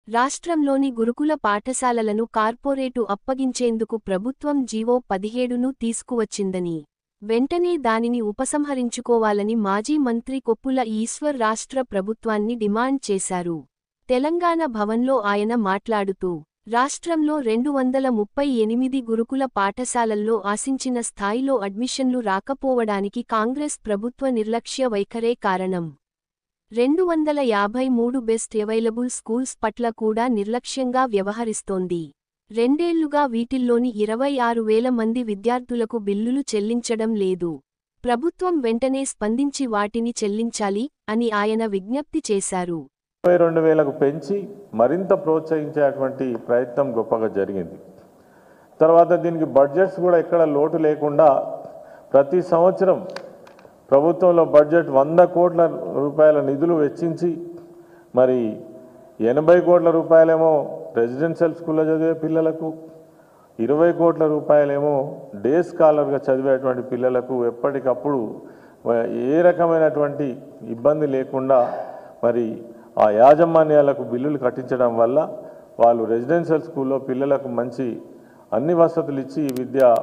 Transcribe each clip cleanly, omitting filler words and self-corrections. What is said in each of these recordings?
రాష్ట్రంలోని గురుకుల పాఠశాలలను కార్పొరేటు అప్పగించేందుకు ప్రభుత్వం జీవో 17ను తీసుకువచ్చిందని, వెంటనే దానిని ఉపసంహరించుకోవాలని మాజీ మంత్రి కొప్పుల ఈశ్వర్ రాష్ట్ర ప్రభుత్వాన్ని డిమాండ్ చేశారు. తెలంగాణ భవన్లో ఆయన మాట్లాడుతూ, రాష్ట్రంలో 238 గురుకుల పాఠశాలల్లో ఆశించిన స్థాయిలో అడ్మిషన్లు రాకపోవడానికి కాంగ్రెస్ ప్రభుత్వ నిర్లక్ష్య వైఖరే కారణం. 253 బెస్ట్ అవైలబుల్ స్కూల్స్ పట్ల కూడా నిర్లక్ష్యంగా వ్యవహరిస్తోంది. రెండేళ్లుగా వీటిల్లోని 26,000 మంది విద్యార్థులకు బిల్లులు చెల్లించడం లేదు. ప్రభుత్వం వెంటనే స్పందించి వాటిని చెల్లించాలి అని ఆయన విజ్ఞప్తి చేశారు. 22,000కు పెంచి మరింత ప్రోత్సహించేటువంటి ప్రయత్నం గొప్పగా జరిగింది. తర్వాత దీనికి బడ్జెట్స్ కూడా ఎక్కడ లోటు లేకుండా ప్రతి సంవత్సరం ప్రభుత్వంలో బడ్జెట్ 100 కోట్ల రూపాయల నిధులు వెచ్చించి మరి 80 కోట్ల రూపాయలేమో రెసిడెన్షియల్ స్కూల్లో చదివే పిల్లలకు, 20 కోట్ల రూపాయలేమో డే స్కాలర్గా చదివేటువంటి పిల్లలకు ఎప్పటికప్పుడు ఏ రకమైనటువంటి ఇబ్బంది లేకుండా మరి ఆ యాజమాన్యాలకు బిల్లులు కట్టించడం వల్ల వాళ్ళు రెసిడెన్షియల్ స్కూల్లో పిల్లలకు మంచి అన్ని వసతులు ఇచ్చి విద్య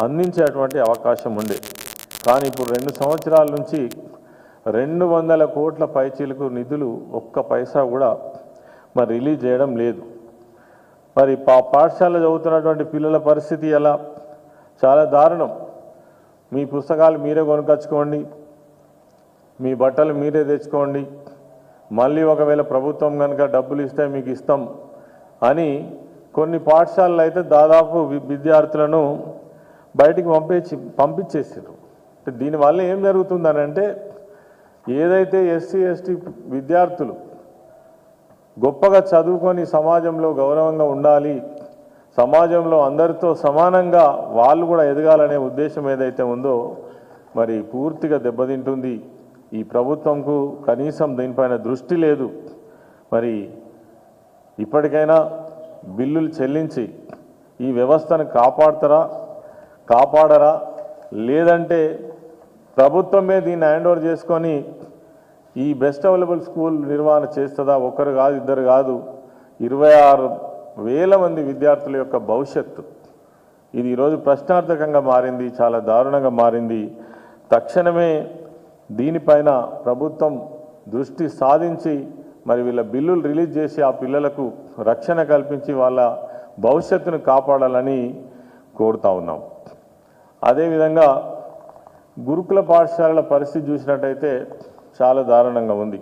అందించేటువంటి అవకాశం ఉండే. కానీ ఇప్పుడు 2 సంవత్సరాల నుంచి 200 కోట్ల పైచీలకు నిధులు ఒక్క పైసా కూడా మరి రిలీజ్ చేయడం లేదు. మరి పాఠశాల చదువుతున్నటువంటి పిల్లల పరిస్థితి ఎలా? చాలా దారుణం. మీ పుస్తకాలు మీరే కొనుకొచ్చుకోండి, మీ బట్టలు మీరే తెచ్చుకోండి, మళ్ళీ ఒకవేళ ప్రభుత్వం కనుక డబ్బులు ఇస్తే మీకు ఇస్తాం అని కొన్ని పాఠశాలలు అయితే దాదాపు విద్యార్థులను బయటికి పంపించేసారు. దీనివల్ల ఏం జరుగుతుందనంటే ఏదైతే ఎస్సీ ఎస్టీ విద్యార్థులు గొప్పగా చదువుకొని సమాజంలో గౌరవంగా ఉండాలి, సమాజంలో అందరితో సమానంగా వాళ్ళు కూడా ఎదగాలనే ఉద్దేశం ఏదైతే ఉందో మరి పూర్తిగా దెబ్బతింటుంది. ఈ ప్రభుత్వంకు కనీసం దీనిపైన దృష్టి లేదు. మరి ఇప్పటికైనా బిల్లులు చెల్లించి ఈ వ్యవస్థను కాపాడరా లేదంటే ప్రభుత్వమే దీన్ని హ్యాండ్ ఓవర్ చేసుకొని ఈ బెస్ట్ అవైలబుల్ స్కూల్ నిర్వహణ చేస్తుందా? ఒకరు కాదు, ఇద్దరు కాదు, 26,000 మంది విద్యార్థుల యొక్క భవిష్యత్తు ఇది ఈరోజు ప్రశ్నార్థకంగా మారింది, చాలా దారుణంగా మారింది. తక్షణమే దీనిపైన ప్రభుత్వం దృష్టి సాధించి మరి వీళ్ళ బిల్లులు రిలీజ్ చేసి ఆ పిల్లలకు రక్షణ కల్పించి వాళ్ళ భవిష్యత్తును కాపాడాలని కోరుతా ఉన్నాం. అదేవిధంగా గురుకుల పాఠశాలల పరిస్థితి చూసినట్టయితే చాలా దారుణంగా ఉంది.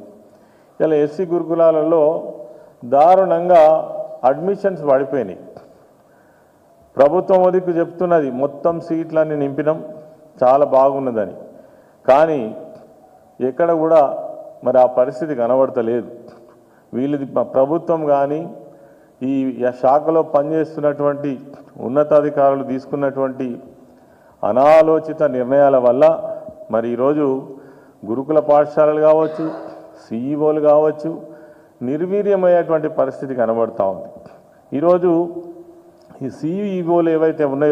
ఇలా ఎస్సీ గురుకులాలలో దారుణంగా అడ్మిషన్స్ పడిపోయినాయి. ప్రభుత్వం వదికు చెప్తున్నది మొత్తం సీట్లన్నీ నింపినాం, చాలా బాగున్నదని. కానీ ఎక్కడ కూడా మరి ఆ పరిస్థితి కనబడతలేదు. వీళ్ళది ప్రభుత్వం కానీ ఈ శాఖలో పనిచేస్తున్నటువంటి ఉన్నతాధికారులు తీసుకున్నటువంటి అనాలోచిత నిర్ణయాల వల్ల మరి ఈరోజు గురుకుల పాఠశాలలు కావచ్చు, సిఈఓలు కావచ్చు, నిర్వీర్యమయ్యేటువంటి పరిస్థితి కనబడుతూ ఉంది. ఈరోజు ఈ సిఈఓలు ఏవైతే ఉన్నాయో